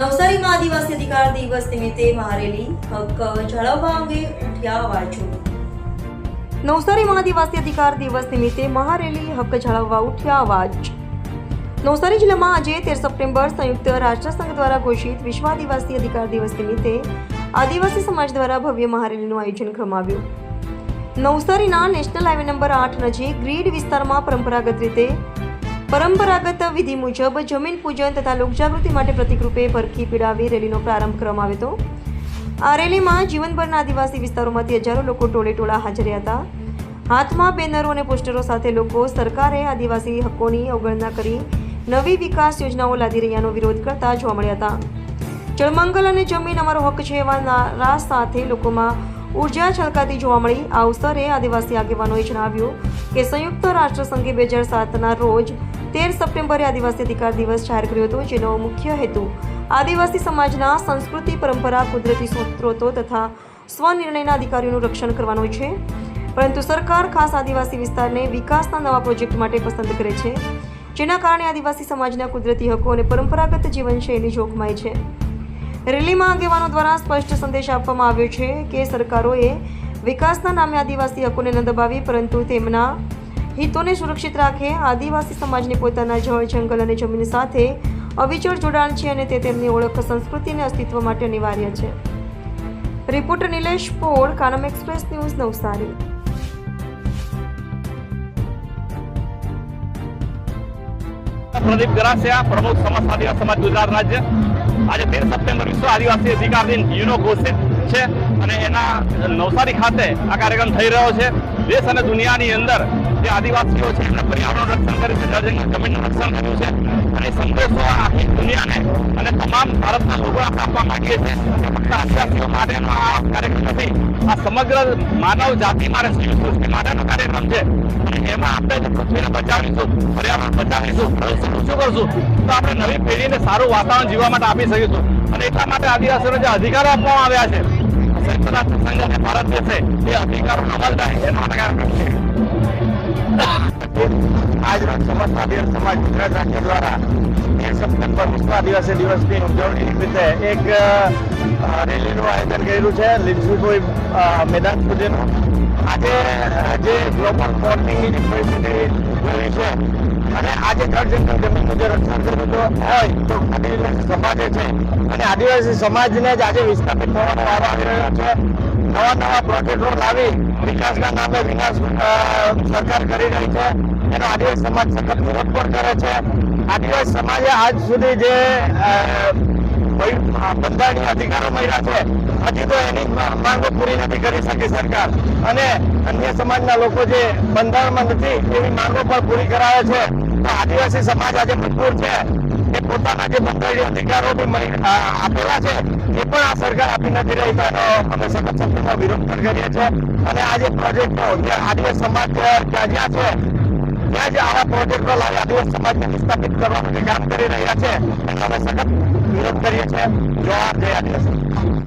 નવસારીમાં આદિવાસી અધિકાર દિવસ નિમિત્તે મહારેલી હક જાળવવા અંગે ઉઠ્યા અવાજો। નવસારીમાં આદિવાસી અધિકાર દિવસ નિમિત્તે મહારેલી હક જાળવવા ઉઠ્યા અવાજ। નવસારી જિલ્લામાં આજે 13 સપ્ટેમ્બર સંયુક્ત રાષ્ટ્રસંઘ દ્વારા ઘોષિત વિશ્વ આદિવાસી અધિકાર દિવસ નિમિત્તે આદિવાસી સમાજ દ્વારા ભવ્ય મહારેલીનું આયોજન કરવામાં આવ્યું। નવસારીના નેશનલ હાઈવે નંબર 8 નજીક ગ્રીડ વિસ્તારમાં પરંપરાગત વિધિ મુજબ જમીન પૂજન તથા લોકજાગૃતિ માટે પ્રતિકરૂપે ભરખી પીડાવી રેલીનો પ્રારંભ કરવામાં આવ્યો હતો। આ રેલીમાં જીવનભરના આદિવાસી વિસ્તારોમાંથી હજારો લોકો ટોળેટોળા હાજર હતા। હાથમાં બેનરો અને પોસ્ટરો સાથે લોકો સરકારે આદિવાસી હકોની અવગણના કરી નવી વિકાસ યોજનાઓ લાદી રહ્યાનો વિરોધ કરતા જોવા મળ્યા હતા। જળમંગલ અને જમીન અમારો હક છે એવા નારા સાથે લોકોમાં ઉર્જા છલકાતી જોવા મળી। આ અવસરે આદિવાસી આગેવાનોએ જણાવ્યું કે સંયુક્ત રાષ્ટ્રસંઘે 2007ના રોજ 13 સપ્ટેમ્બરે આદિવાસી અધિકાર દિવસ જાહેર કર્યો હતો, જેનો મુખ્ય હેતુ આદિવાસી સમાજના સંસ્કૃતિ, પરંપરા, કુદરતી સ્ત્રોતો તથા સ્વનિર્ણયના અધિકારોનું રક્ષણ કરવાનો છે। પરંતુ સરકાર ખાસ આદિવાસી વિસ્તારને વિકાસના નવા પ્રોજેક્ટ માટે પસંદ કરે છે, જેના કારણે આદિવાસી સમાજના કુદરતી હકો અને પરંપરાગત જીવનશૈલી જોખમાય છે। રેલીમાં આગેવાનો દ્વારા સ્પષ્ટ સંદેશ આપવામાં આવ્યો છે કે સરકારોએ વિકાસના નામે આદિવાસી હકોને ન દબાવી પરંતુ તેમના હિતોને સુરક્ષિત રાખે। આદિવાસી સમાજને પોતાના જળ, જંગલ અને જમીન સાથે અવિચળ જોડાણ છે અને તે તેમની ઓળખ, સંસ્કૃતિ અને અસ્તિત્વ માટે અનિવાર્ય છે। Reporter Nilesh Pol, Kanam express news, Navsari. Pradeep Garasiya, પ્રમુખ સમસ્ત આદિવાસી સમાજ ગુજરાત રાજ્ય। આજે 13 સપ્ટેમ્બર વિશ્વ આદિવાસી અધિકાર દિન યુનો ઘોષિત છે અને એના નવસારી ખાતે આ કાર્યક્રમ થઈ રહ્યો છે। દેશ અને દુનિયાની અંદર જે આદિવાસીઓ છે એમણે પર્યાવરણનું રક્ષણ કર્યું છે, જળ જમીનનું રક્ષણ કર્યું છે અને સંદેશો આખી દુનિયાને અને તમામ ભારતના લોકોને આપવા માંગીએ છીએ। ફક્ત આદિવાસીઓ માટેનો આ કાર્યક્રમ નથી, આ સમગ્ર માનવ જાતિ માટે, સૃષ્ટિ માટેનો કાર્યક્રમ છે અને એમાં આપણે જો પૃથ્વીને બચાવીશું, પર્યાવરણ બચાવીશું, ભવિષ્ય ઊંચું કરશું તો આપણે નવી પેઢીને સારું વાતાવરણ જીવવા માટે આપી શકીશું અને એટલા માટે આદિવાસીઓને જે અધિકારો આપવામાં આવ્યા છે સંયુક્ત રાષ્ટ્ર સંઘ અને ભારત દેશે એ અધિકારોનો અમલ થાય એનો કાર્યક્રમ છે। આજરોજ સમસ્ત આદિવાસી સમાજ ગુજરાત રાજ્ય દ્વારા 13 સપ્ટેમ્બર વિશ્વ આદિવાસી દિવસની ઉજવણી નિમિત્તે એક રેલીનું આયોજન કર્યું છે લીમસુઈ મેદાન સુધીનું। આજે જે ગ્લોબલ વોર્મિંગની જે પરિસ્થિતિ ઉભી છે અને આજે જળ જંગલ જમીનનું જે રક્ષણ કરવું હોય તો આદિવાસી સમાજે છે અને આદિવાસી સમાજને જ આજે વિસ્થાપિત થવાનો વારો આવી રહ્યો છે। નવા પ્રોજેક્ટો લાવી વિકાસના નામે વિનાશ સરકાર કરી રહી છે, એનો આદિવાસી સમાજ સખત વિરોધ પણ કરે છે। આદિવાસી સમાજે આજ સુધી જે બંધારણીય અધિકારો મળ્યા છે હજી તો એની માંગો પૂરી નથી કરી શકી સરકાર અને અન્ય સમાજના લોકો જે બંધારણમાં નથી એવી માંગો પણ પૂરી કરાવે છે। તો આદિવાસી સમાજ આજે મજબૂર છે એ પોતાના જે બંધારણીય અધિકારો આપેલા છે એ પણ આ સરકાર આપી નથી રહી, તો એનો અમે સખત શબ્દોમાં વિરોધ પણ કરીએ છીએ અને આ જે પ્રોજેક્ટો આદિવાસી સમાજ જ્યાં છે ત્યાં જ આવા પ્રોજેક્ટો લાવી આદિવાસી સમાજને વિસ્થાપિત કરવાનું જે કામ કરી રહ્યા છે એનો અમે સખત વિરોધ કરીએ છીએ। જોહાર, જય આદિવાસી।